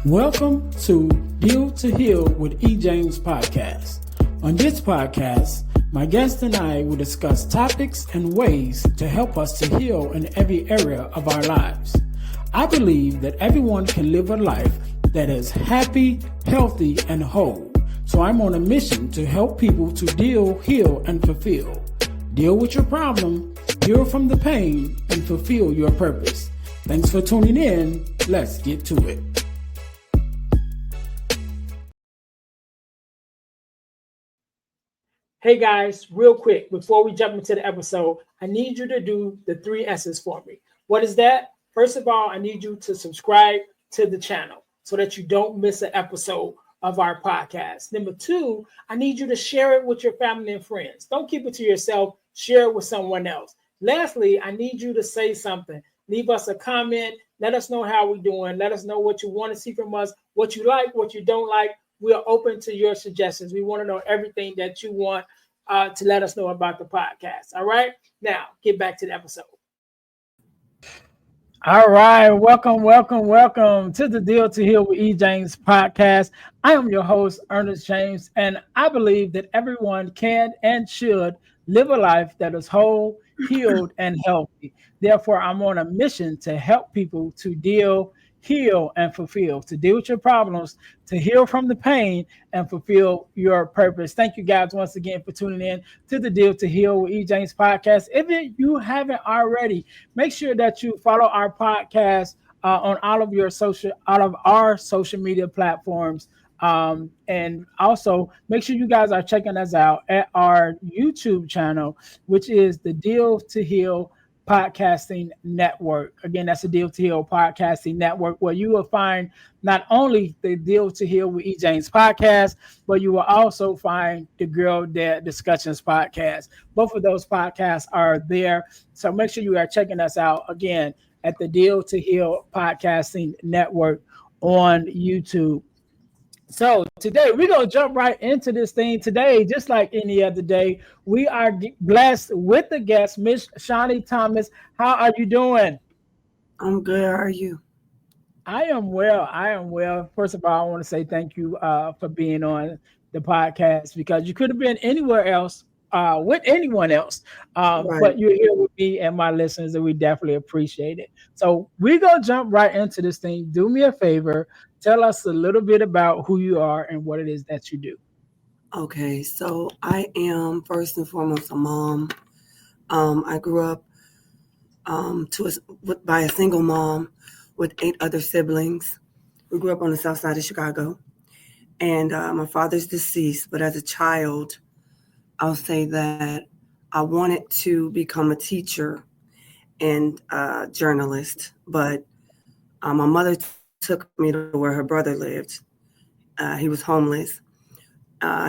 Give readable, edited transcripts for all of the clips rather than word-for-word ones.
Welcome to Deal to Heal with E. James podcast. On this podcast, my guest and I will discuss topics and ways to help us to heal in every area of our lives. I believe that everyone can live a life that is happy, healthy, and whole. So I'm on a mission to help people to deal, heal, and fulfill. Deal with your problem, heal from the pain, and fulfill your purpose. Thanks for tuning in. Let's get to it. Hey guys, real quick, before we jump into the episode, I need you to do the 3 S's for me. What is that? First of all, I need you to subscribe to the channel so that you don't miss an episode of our podcast. Number 2, I need you to share it with your family and friends. Don't keep it to yourself. Share it with someone else. Lastly, I need you to say something. Leave us a comment. Let us know how we're doing. Let us know what you want to see from us, what you like, what you don't like. We are open to your suggestions. We want to know everything that you want to let us know about the podcast. All right. Now, get back to the episode. All right. Welcome to the Deal to Heal with E. James podcast. I am your host, Ernest James, and I believe that everyone can and should live a life that is whole, healed, and healthy. Therefore, I'm on a mission to help people to deal, heal, and fulfill, to deal with your problems, to heal from the pain, and fulfill your purpose. Thank you guys once again for tuning in to the Deal to Heal with E. James podcast. If you haven't already, make sure that you follow our podcast on all of our social media platforms. And also make sure you guys are checking us out at our YouTube channel, which is the Deal to Heal Podcasting Network. Again, that's the Deal to Heal Podcasting Network, where you will find not only the Deal to Heal with E. James podcast, but you will also find the Girl Dad Discussions podcast. Both of those podcasts are there. So make sure you are checking us out again at the Deal to Heal Podcasting Network on YouTube. So today we're going to jump right into this thing. Today, just like any other day, we are blessed with the guest, Miss Shaunee Thomas. How are you doing? I'm good. How are you? I am well. First of all, I want to say thank you for being on the podcast, because you could have been anywhere else with anyone else. Right. But you're here with me and my listeners, and we definitely appreciate it. So we're going to jump right into this thing. Do me a favor. Tell us a little bit about who you are and what it is that you do. Okay, so I am first and foremost a mom. I grew up by a single mom with 8 other siblings. We grew up on the south side of Chicago. And my father's deceased, but as a child, I'll say that I wanted to become a teacher and a journalist, but my mother took me to where her brother lived. He was homeless.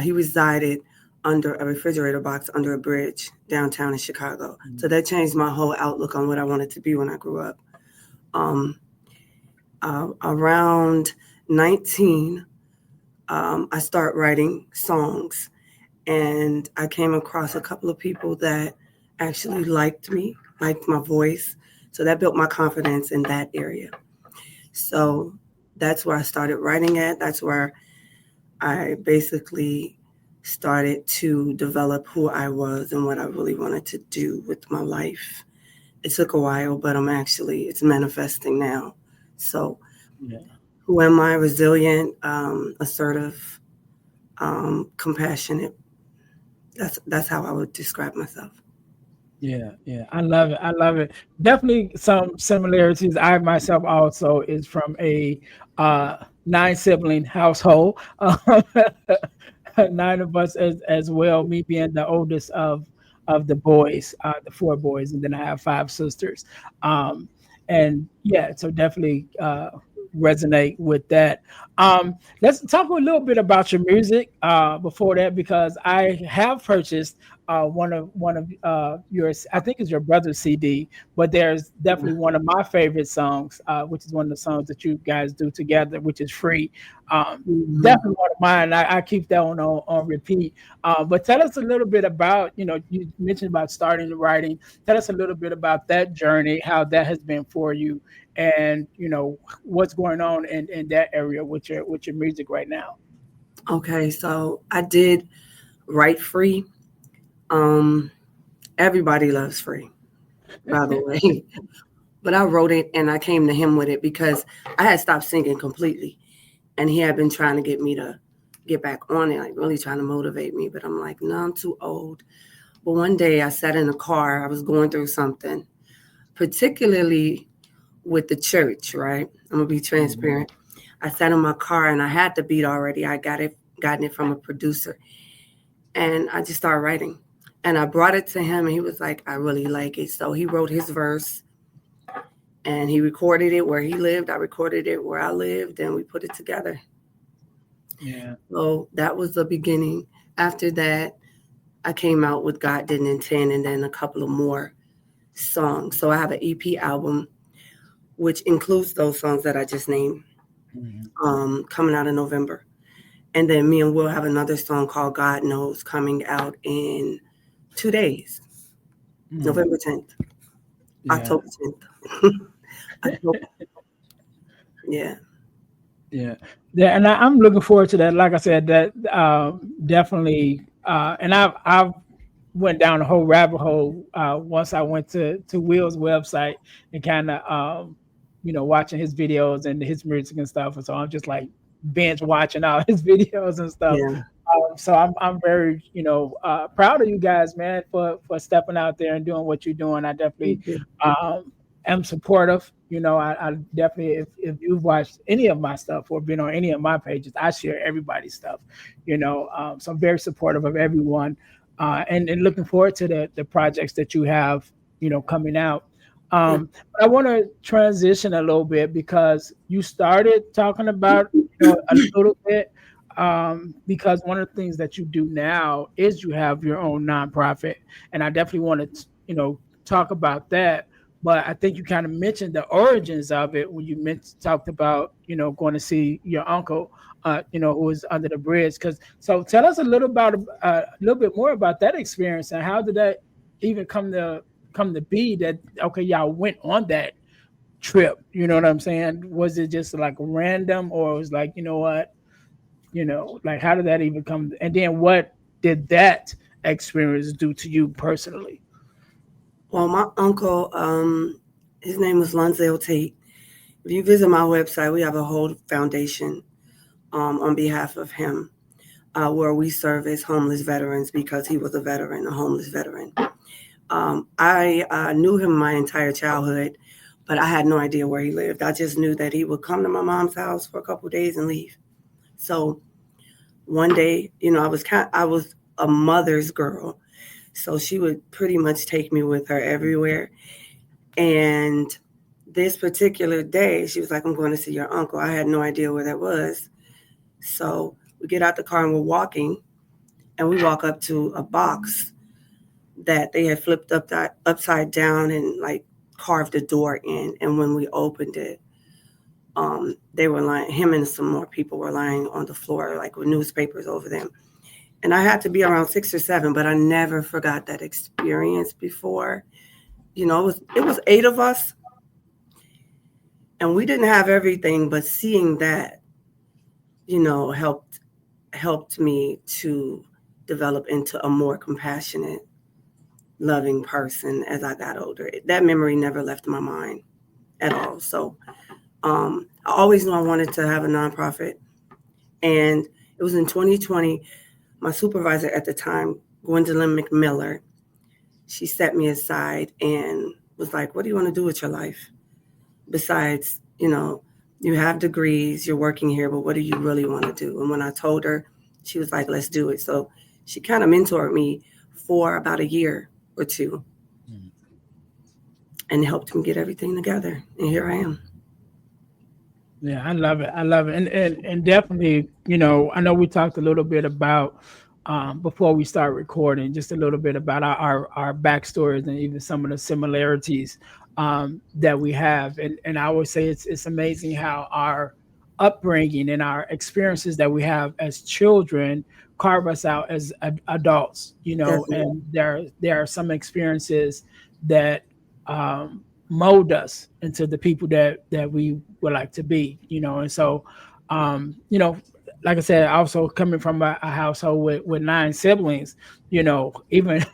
He resided under a refrigerator box under a bridge downtown in Chicago. Mm-hmm. So that changed my whole outlook on what I wanted to be when I grew up. Around 19, I started writing songs, and I came across a couple of people that actually liked me, liked my voice. So that built my confidence in that area. So that's where I started writing at. That's where I basically started to develop who I was and what I really wanted to do with my life. It took a while, but it's manifesting now. So Who am I? Resilient, assertive, compassionate. That's how I would describe myself. Yeah. I love it. Definitely some similarities. I myself also is from a 9-sibling household. 9 of us as well, me being the oldest of the boys, the 4 boys, and then I have 5 sisters. And yeah, so definitely resonate with that. Let's talk a little bit about your music before that, because I have purchased one of yours. I think it's your brother's CD, but there's definitely one of my favorite songs, which is one of the songs that you guys do together, which is Free. Definitely one of mine. I keep that one on repeat. But tell us a little bit about, you mentioned about starting the writing. Tell us a little bit about that journey, how that has been for you, and what's going on in that area with your music right now. Okay, so I did write free. Um, Everybody loves free, by the way. But I wrote it and I came to him with it because I had stopped singing completely. And he had been trying to get me to get back on it, like really trying to motivate me. But I'm like, no, I'm too old. But one day I sat in a car, I was going through something, particularly with the church, right? I'm gonna be Mhm. transparent. I sat in my car and I had the beat already. I gotten it from a producer. And I just started writing. And I brought it to him and he was like, I really like it. So he wrote his verse and he recorded it where he lived. I recorded it where I lived and we put it together. Yeah. So that was the beginning. After that, I came out with God Didn't Intend and then a couple of more songs. So I have an EP album, which includes those songs that I just named, Mhm. coming out in November. And then me and Will have another song called God Knows coming out in 2 days, Mhm. November 10th, Yeah. October 10th. October, yeah. Yeah, yeah, and I'm looking forward to that. Like I said, that definitely, and I've went down a whole rabbit hole once I went to Will's website and kind of watching his videos and his music and stuff. And so I'm just like binge watching all his videos and stuff. Yeah. So I'm very proud of you guys, man, for stepping out there and doing what you're doing. I definitely Thank you. um, am supportive. I definitely, if you've watched any of my stuff or been on any of my pages, I share everybody's stuff. So I'm very supportive of everyone, and looking forward to the projects that you have, coming out. Yeah. But I want to transition a little bit because you started talking about, a little bit, because one of the things that you do now is you have your own nonprofit, and I definitely want to, talk about that. But I think you kind of mentioned the origins of it when you talked about, going to see your uncle, who was under the bridge. Because so tell us a little bit more about that experience and how did that even come to be that okay, y'all went on that trip. You know what I'm saying? Was it just like random, or it was like, what, like how did that even come? And then what did that experience do to you personally? Well, my uncle, his name was Lonzel Tate. If you visit my website, we have a whole foundation on behalf of him where we serve as homeless veterans because he was a veteran, a homeless veteran. I knew him my entire childhood, but I had no idea where he lived. I just knew that he would come to my mom's house for a couple of days and leave. So one day, I was a mother's girl, so she would pretty much take me with her everywhere. And this particular day, she was like, "I'm going to see your uncle." I had no idea where that was. So we get out the car and we're walking, and we walk up to a box that they had flipped upside down and like carved a door in. And when we opened it, they were lying. Him and some more people were lying on the floor, like with newspapers over them. And I had to be around 6 or 7, but I never forgot that experience before. It was 8 of us, and we didn't have everything, but seeing that, helped me to develop into a more compassionate, loving person as I got older. That memory never left my mind at all. So I always knew I wanted to have a nonprofit. And it was in 2020, my supervisor at the time, Gwendolyn McMiller, she set me aside and was like, "What do you want to do with your life? Besides, you have degrees, you're working here, but what do you really want to do?" And when I told her, she was like, "Let's do it." So she kind of mentored me for about a year or two and helped me get everything together. And here I am. Yeah, I love it. I love it. And definitely, I know we talked a little bit about before we start recording, just a little bit about our backstories and even some of the similarities that we have. And I always say it's amazing how our upbringing and our experiences that we have as children carve us out as adults, Definitely. and there are some experiences that mold us into the people that we would like to be, And so, you know, like I said, also coming from a household with nine siblings, even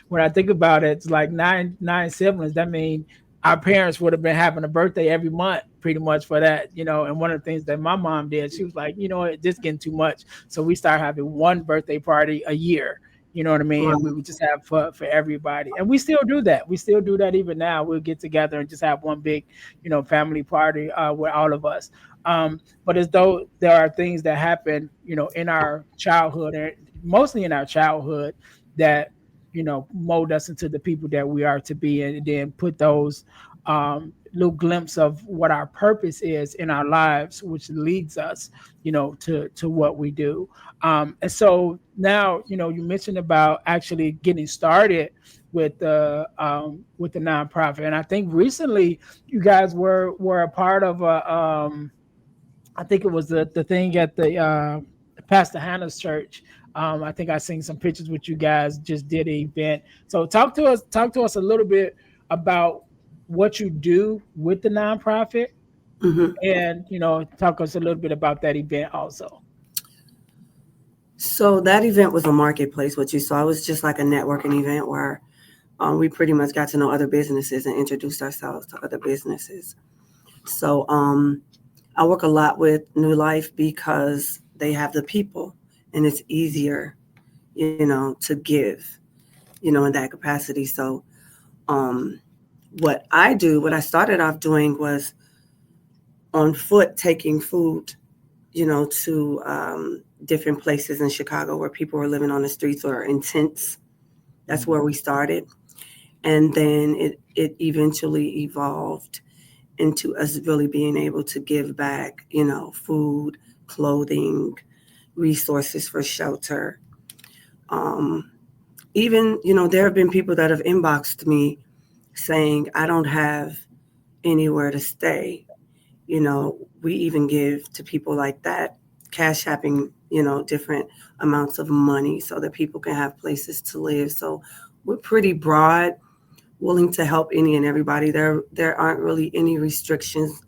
when I think about it, it's like nine siblings. That means our parents would have been having a birthday every month pretty much for that, And one of the things that my mom did, she was like, this getting too much. So we started having one birthday party a year. You know what I mean? And we Right. would just have for everybody. And we still do that. We still do that even now. We'll get together and just have one big, family party with all of us. But as though there are things that happen, in our childhood, and mostly in our childhood, that mold us into the people that we are to be, and then put those little glimpse of what our purpose is in our lives, which leads us, to what we do. And so now, you mentioned about actually getting started with the nonprofit, and I think recently you guys were a part of a I think it was the thing at the Pastor Hannah's church. I think I seen some pictures with you guys. Just did an event. So talk to us a little bit about what you do with the nonprofit, Hmm. and talk us a little bit about that event also. So that event was a marketplace. What you saw was just like a networking event where we pretty much got to know other businesses and introduced ourselves to other businesses. So I work a lot with New Life because they have the people, and it's easier, to give, in that capacity. So um, what I started off doing was on foot taking food, to different places in Chicago where people were living on the streets or in tents. That's where we started. And then it eventually evolved into us really being able to give back, food, clothing, resources for shelter. Um, Even, there have been people that have inboxed me saying, I don't have anywhere to stay. We even give to people like that, cash apping, different amounts of money so that people can have places to live. So we're pretty broad, willing to help any and everybody. There aren't really any restrictions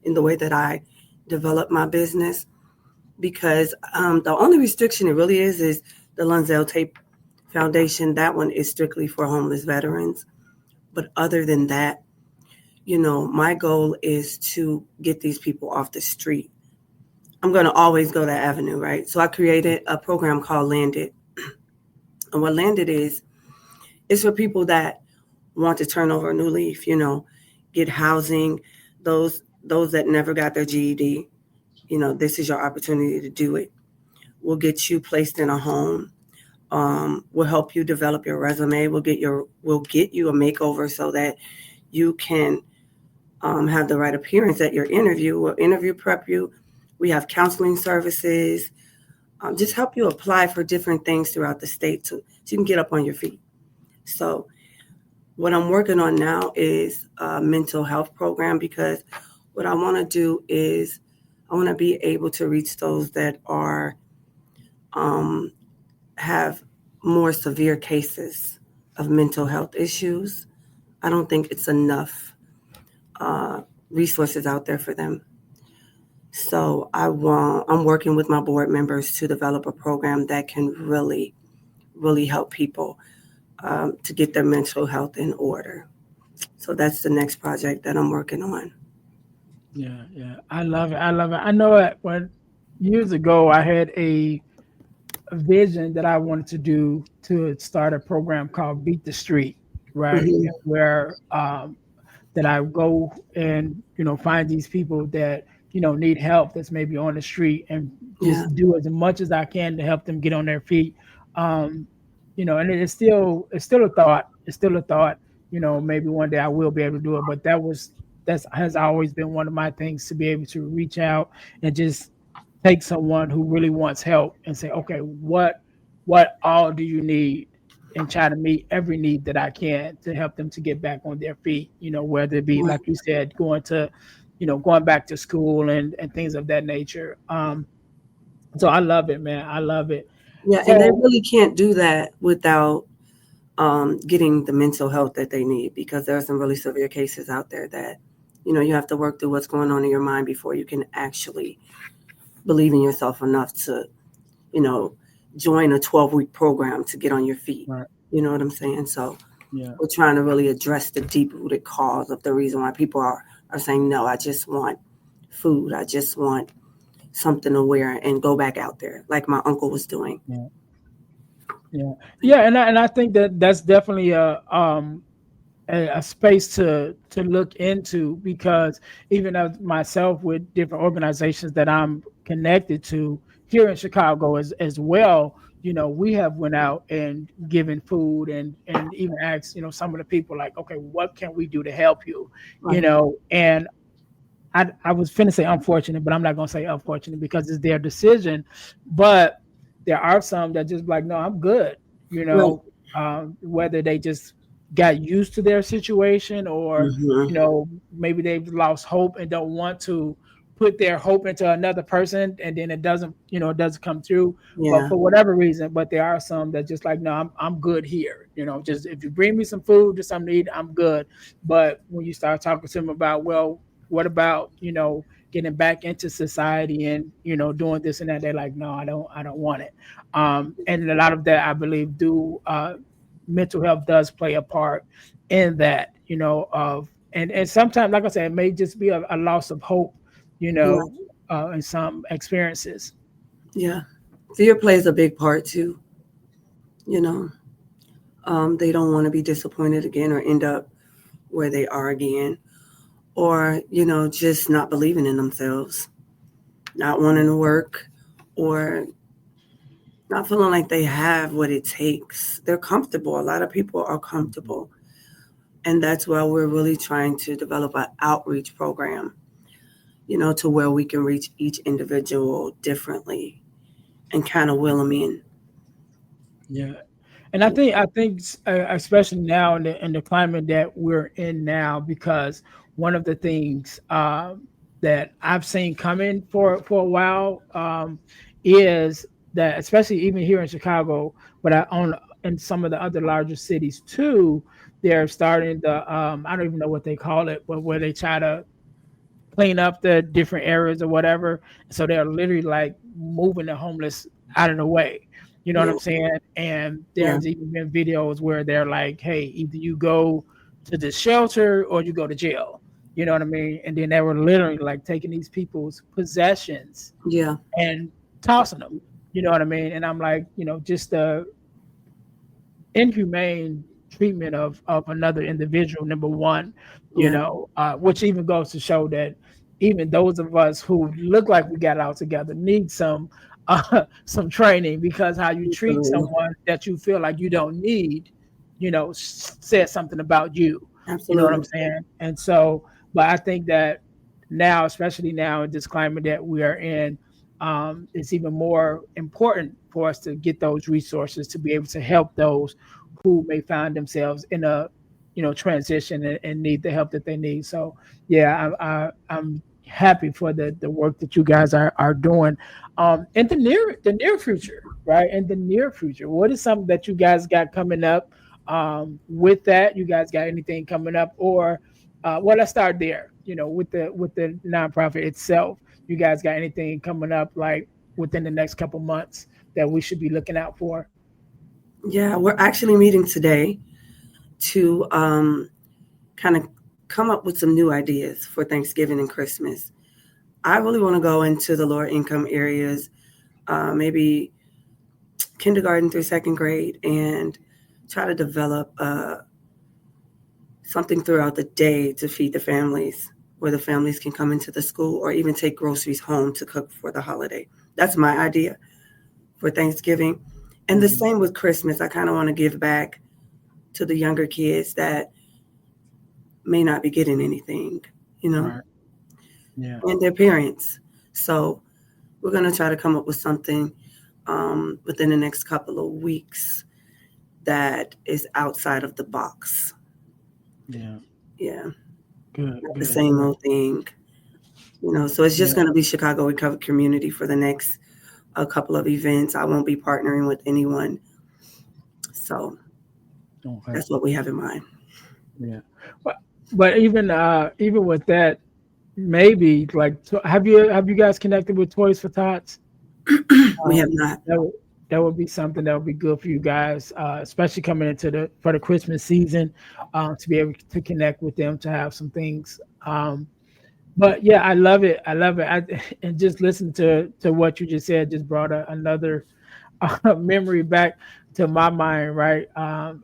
in the way that I develop my business because the only restriction it really is the Lunzel Tape Foundation. That one is strictly for homeless veterans. But other than that, my goal is to get these people off the street. I'm going to always go that avenue, right? So I created a program called Landed. And what Landed is for people that want to turn over a new leaf, get housing, those that never got their GED, this is your opportunity to do it. We'll get you placed in a home. We'll help you develop your resume. We'll get you a makeover so that you can have the right appearance at your interview. We'll interview prep you. We have counseling services. Just help you apply for different things throughout the state so you can get up on your feet. So what I'm working on now is a mental health program because what I want to do is I want to be able to reach those that are um, have more severe cases of mental health issues. I don't think it's enough uh, resources out there for them. So I'm working with my board members to develop a program that can really, really help people to get their mental health in order. So that's the next project that I'm working on. Yeah, yeah, I love it. I love it. I know it. When years ago, I had a vision that I wanted to do to start a program called Beat the Street, right? Hmm. Where that I go and find these people that need help that's maybe on the street, and Yeah, just do as much as I can to help them get on their feet. Um, and it's still a thought. It's still a thought. Maybe one day I will be able to do it, but that's has always been one of my things, to be able to reach out and just take someone who really wants help and say, okay, what all do you need? And try to meet every need that I can to help them to get back on their feet, whether it be, right. like you said, going back to school and things of that nature. So I love it, man. I love it. Yeah, and they So really can't do that without getting the mental health that they need, because there are some really severe cases out there that, you have to work through what's going on in your mind before you can actually believe in yourself enough to, you know, join a 12-week program to get on your feet. Right. You know what I'm saying? So Yeah. we're trying to really address the deep rooted cause of the reason why people are saying, no, I just want food. I just want something to wear and go back out there like my uncle was doing. Yeah. Yeah. Yeah. And I think that that's definitely a space to look into, because even as myself with different organizations that I'm connected to here in Chicago as well, we have went out and given food and even asked, some of the people like, okay, what can we do to help you? Right. And I was finna say unfortunate, but I'm not gonna say unfortunate because it's their decision. But there are some that just like, no, I'm good. Right. Whether they just got used to their situation, or Hmm. maybe they've lost hope and don't want to put their hope into another person, and then it doesn't come through. But Yeah. for whatever reason, but there are some that just like, no, I'm good here. Just if you bring me some food, just something to eat, I'm good. But when you start talking to them about, well, what about getting back into society and doing this and that, they're like, no, I don't want it. And a lot of that, I believe, do mental health does play a part in that, of and sometimes, like I said, it may just be a loss of hope, Yeah. in some experiences. Yeah. Fear plays a big part too. You know, they don't want to be disappointed again or end up where they are again, or, just not believing in themselves, not wanting to work, or not feeling like they have what it takes. They're comfortable. A lot of people are comfortable. And that's why we're really trying to develop an outreach program, to where we can reach each individual differently and kind of will them in. Yeah. And I think especially now in the climate that we're in now, because one of the things that I've seen coming for a while, is that, especially even here in Chicago, but I own in some of the other larger cities too, they're starting the I don't even know what they call it, but where they try to clean up the different areas or whatever. So they're literally like moving the homeless out of the way. You know what Yeah. I'm saying? And Yeah. there's even been videos where they're like, hey, either you go to the shelter or you go to jail. You know what I mean? And then they were literally like taking these people's possessions Yeah. and tossing them. You know what I mean? And I'm like, just the inhumane treatment of another individual, number one, Yeah. which even goes to show that even those of us who look like we got it all together need some training, because how you treat Absolutely. someone that you feel like you don't need, says something about you. You know what I'm Absolutely. saying? And so, but I think that now, especially now in this climate that we are in, it's even more important for us to get those resources to be able to help those who may find themselves in a transition and need the help that they need. So yeah, I'm happy for the work that you guys are doing. In the near future, right? In the near future, what is something that you guys got coming up? With that, you guys got anything coming up, or well, let's start there. With the nonprofit itself, you guys got anything coming up like within the next couple months that we should be looking out for? Yeah. We're actually meeting today to kind of come up with some new ideas for Thanksgiving and Christmas. I really want to go into the lower income areas, maybe kindergarten through second grade, and try to develop something throughout the day to feed the families, where the families can come into the school or even take groceries home to cook for the holiday. That's my idea for Thanksgiving. And the Mhm. same with Christmas. I kind of want to give back to the younger kids that may not be getting anything, you know, Right. Yeah. and their parents. So we're going to try to come up with something within the next couple of weeks that is outside of the box. Yeah. Yeah, Good. not the Good. same Good. old thing. So it's just Yeah. going to be Chicago Recovery Community for the next a couple of events. I won't be partnering with anyone. So Okay. That's what we have in mind. Yeah. But even with that, maybe like have you guys connected with Toys for Tots? We have not. That would be something that would be good for you guys, especially coming into the Christmas season, to be able to connect with them, to have some things. But yeah, I love it. I love it. And just listen to what you just said just brought another memory back to my mind. Right.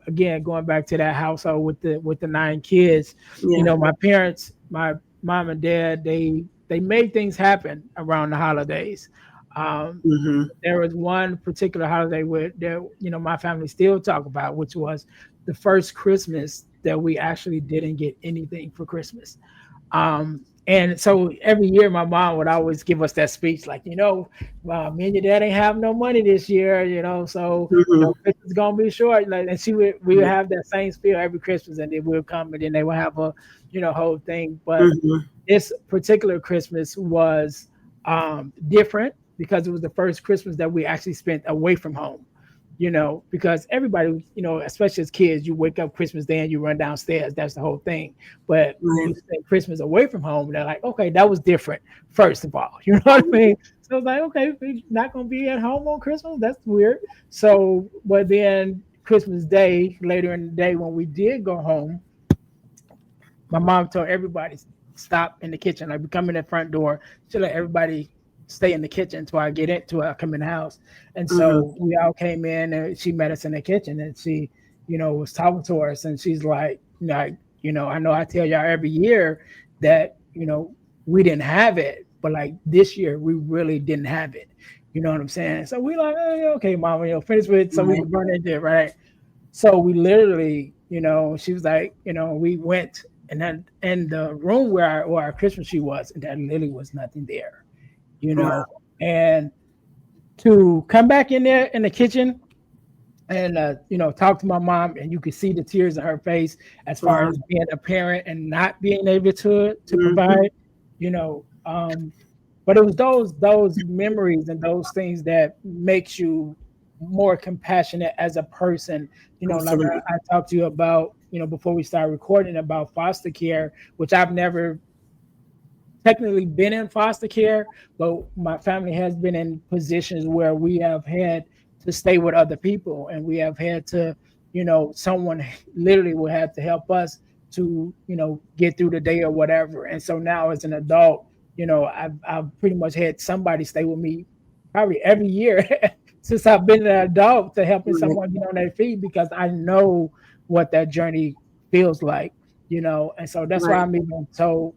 Again, going back to that household with the 9 kids. Yeah. My parents, my mom and dad, they made things happen around the holidays. Um, Hmm. there was one particular holiday where my family still talk about, which was the first Christmas that we actually didn't get anything for Christmas. And so every year, my mom would always give us that speech, like, me and your dad ain't have no money this year, so Hmm. Christmas is gonna be short. Like, and we would Yeah. have that same spiel every Christmas, and then we'll come, and then they would have a, whole thing. But Hmm. this particular Christmas was different because it was the first Christmas that we actually spent away from home. Because everybody, especially as kids, you wake up Christmas Day and you run downstairs. That's the whole thing. But when Right. you spend Christmas away from home, they're like, okay, that was different. First of all, you know what I mean? So it's like, okay, we're not gonna be at home on Christmas. That's weird. So, but then Christmas Day, later in the day, when we did go home, my mom told everybody stop in the kitchen. Like we come in the front door, she let everybody stay in the kitchen until I get into it. I come in the house, and Hmm. so we all came in, and she met us in the kitchen, and she, was talking to us, and she's like, I know I tell y'all every year that we didn't have it, but like this year we really didn't have it. You know what I'm saying? So we like, oh, yeah, okay, mama, finish with it so we Right. can burn it, right? So we literally, she was like, we went and then in the room where our Christmas tree was, and there literally was nothing there, you Wow. know. And to come back in there in the kitchen and talk to my mom, and you could see the tears in her face as far Wow. as being a parent and not being able to Hmm. provide, you know. But it was those memories and those things that makes you more compassionate as a person. Like Absolutely. I talked to you about, before we started recording, about foster care, which I've never technically been in foster care, but my family has been in positions where we have had to stay with other people, and we have had to, someone literally will have to help us to, get through the day or whatever. And so now as an adult, I've pretty much had somebody stay with me probably every year since I've been an adult, to helping Right. someone get on their feet, because I know what that journey feels like, and so that's why Right. I'm even so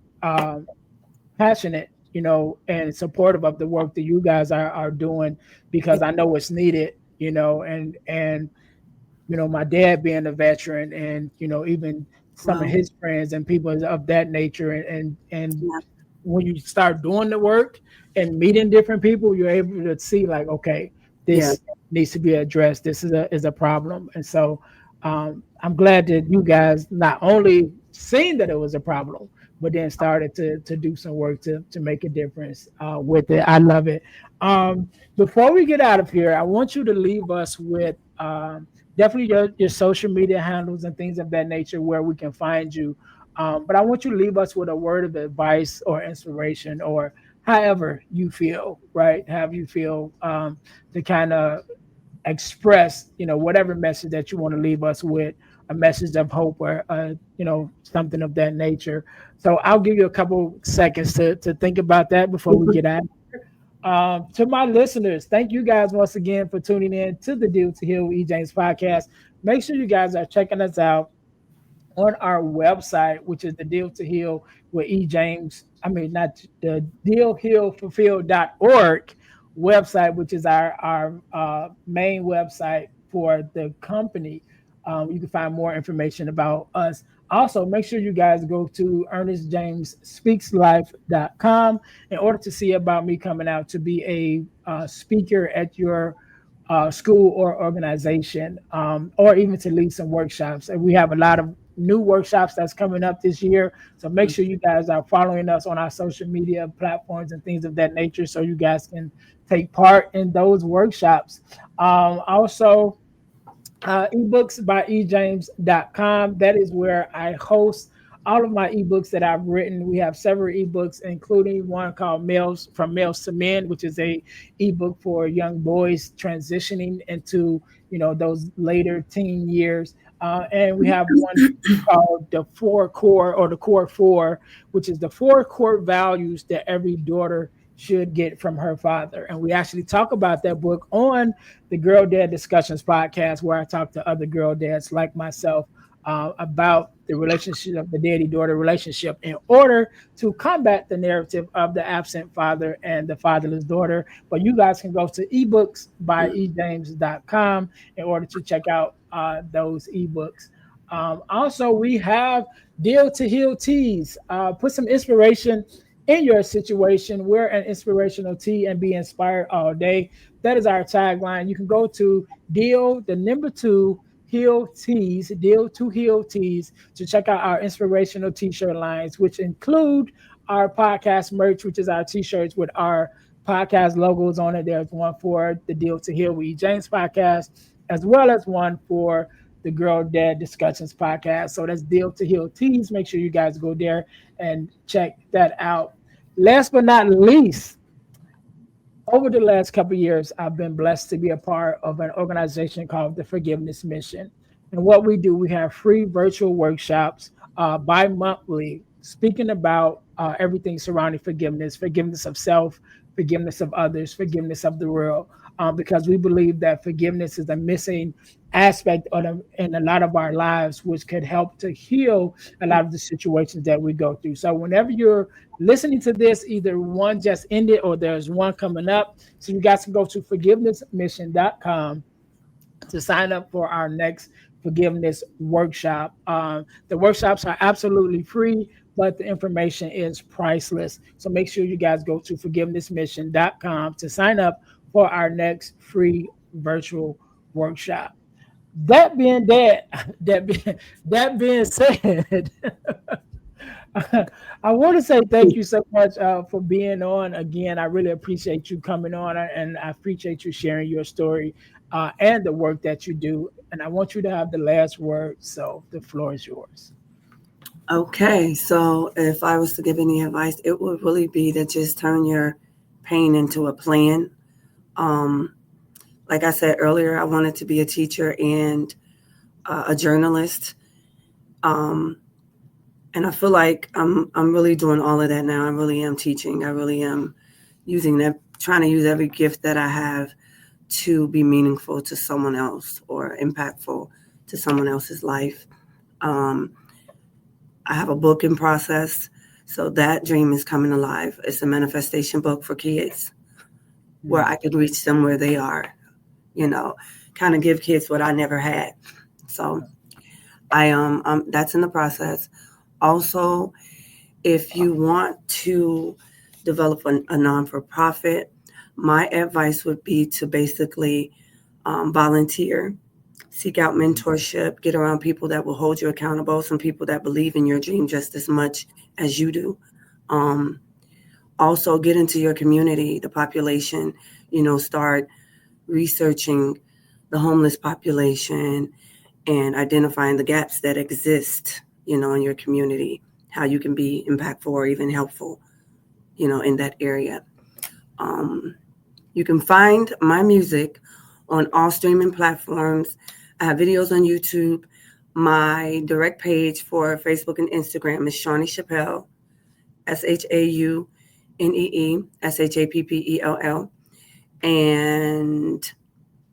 passionate, and supportive of the work that you guys are doing, because I know it's needed, and my dad being a veteran, and even some of Wow. his friends and people of that nature, and Yeah. when you start doing the work and meeting different people, you're able to see like, okay, Yeah. this needs to be addressed. This is a problem. And so I'm glad that you guys not only seen that it was a problem, but then started to do some work to make a difference with it. I love it. Before we get out of here, I want you to leave us with definitely your social media handles and things of that nature, where we can find you. But I want you to leave us with a word of advice or inspiration, or however you feel, right? Have you feel to kind of express, whatever message that you want to leave us with, a message of hope, or something of that nature. So I'll give you a couple seconds to think about that before we Mhm. get out. To my listeners, thank you guys once again for tuning in to the Deal to Heal with E. James podcast. Make sure you guys are checking us out on our website, which is the Deal to Heal with E. James. I mean, not the dealhealfulfill.org website, which is our main website for the company. You can find more information about us. Also, make sure you guys go to ernestjamesspeakslife.com in order to see about me coming out to be a speaker at your school or organization, or even to lead some workshops. And we have a lot of new workshops that's coming up this year. So make sure you guys are following us on our social media platforms and things of that nature, so you guys can take part in those workshops. Also, ebooks by ejames.com. That is where I host all of my ebooks that I've written. We have several ebooks, including one called Males from Males to Men, which is a ebook for young boys transitioning into those later teen years. And we have one called the Four Core or the Core Four, which is the four core values that every daughter should get from her father. And we actually talk about that book on the Girl Dad Discussions podcast, where I talk to other girl dads like myself about the relationship of the daddy daughter relationship in order to combat the narrative of the absent father and the fatherless daughter. But you guys can go to ebooks by ejames.com in order to check out those ebooks. Also, we have Deal to Heal Teas. Put some inspiration in your situation. We're an inspirational tea and be inspired all day. That is our tagline. You can go to Deal, the number two, Heal Tees, Deal to Heal Tees to check out our inspirational t-shirt lines, which include our podcast merch, which is our t-shirts with our podcast logos on it. There's one for the Deal to Heal with E. James podcast, as well as one for the Girl Dad Discussions podcast. So that's Deal to Heal Tees. Make sure you guys go there and check that out. Last but not least, over the last couple of years, I've been blessed to be a part of an organization called the Forgiveness Mission. And what we do, we have free virtual workshops bi-monthly, speaking about everything surrounding forgiveness, forgiveness of self, forgiveness of others, forgiveness of the world, because we believe that forgiveness is a missing aspect in a lot of our lives, which could help to heal a lot of the situations that we go through. So whenever you're listening to this, either one just ended or there's one coming up. So you guys can go to forgivenessmission.com to sign up for our next forgiveness workshop. The workshops are absolutely free, but the information is priceless. So make sure you guys go to forgivenessmission.com to sign up for our next free virtual workshop. That being that, that being said, I want to say thank you so much for being on again. I really appreciate you coming on, and I appreciate you sharing your story and the work that you do. And I want you to have the last word. So the floor is yours. Okay, so if I was to give any advice, it would really be to just turn your pain into a plan. Um, like I said earlier, I wanted to be a teacher and a journalist. Um, and I feel like I'm really doing all of that now. I really am teaching. I really am using that, trying to use every gift that I have to be meaningful to someone else or impactful to someone else's life. Um, I have a book in process, so that dream is coming alive. It's a manifestation book for kids where I could reach them where they are, kind of give kids what I never had. So that's in the process. Also, if you want to develop a non-for-profit, my advice would be to basically volunteer, seek out mentorship, get around people that will hold you accountable, some people that believe in your dream just as much as you do. Also, get into your community, the population, start researching the homeless population and identifying the gaps that exist, in your community, how you can be impactful or even helpful, in that area. You can find my music on all streaming platforms. I have videos on YouTube. My direct page for Facebook and Instagram is Shaunee Shappell, ShauneeShappell. And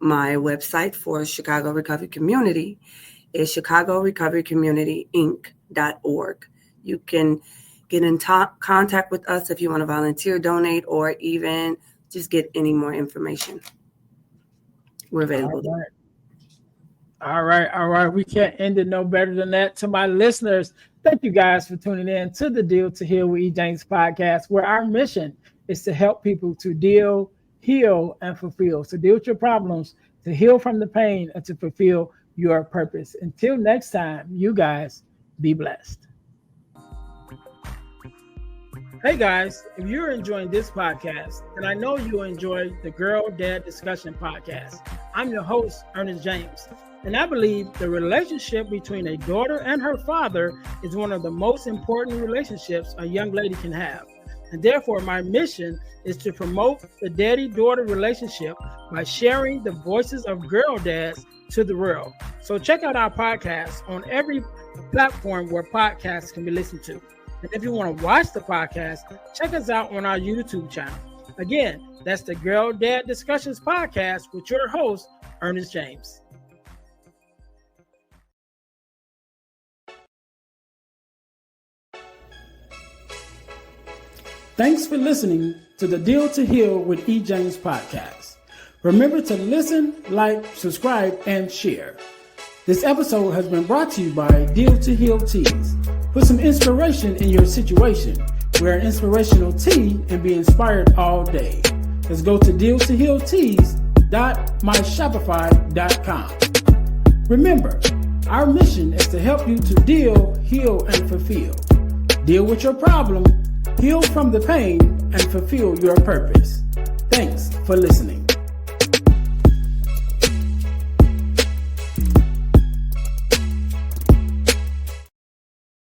my website for Chicago Recovery Community is chicagorecoverycommunityinc.org. You can get in contact with us if you want to volunteer, donate, or even just get any more information. We're available. All right. All right, all right. We can't end it no better than that. To my listeners, thank you guys for tuning in to the Deal to Heal with E. James podcast, where our mission is to help people to deal, heal, and fulfill. So deal with your problems, to heal from the pain, and to fulfill your purpose. Until next time, you guys be blessed. Hey guys, if you're enjoying this podcast, then I know you enjoy the Girl Dad Discussion podcast. I'm your host, Ernest James. And I believe the relationship between a daughter and her father is one of the most important relationships a young lady can have. And therefore, my mission is to promote the daddy-daughter relationship by sharing the voices of girl dads to the world. So check out our podcast on every platform where podcasts can be listened to. And if you want to watch the podcast, check us out on our YouTube channel. Again, that's the Girl Dad Discussions podcast with your host, Ernest James. Thanks for listening to the Deal to Heal with E. James podcast. Remember to listen, like, subscribe, and share. This episode has been brought to you by Deal to Heal Teas. Put some inspiration in your situation. Wear an inspirational tea and be inspired all day. Let's go to dealtohealteas.myshopify.com. Remember, our mission is to help you to deal, heal, and fulfill. Deal with your problem, heal from the pain, and fulfill your purpose. Thanks for listening.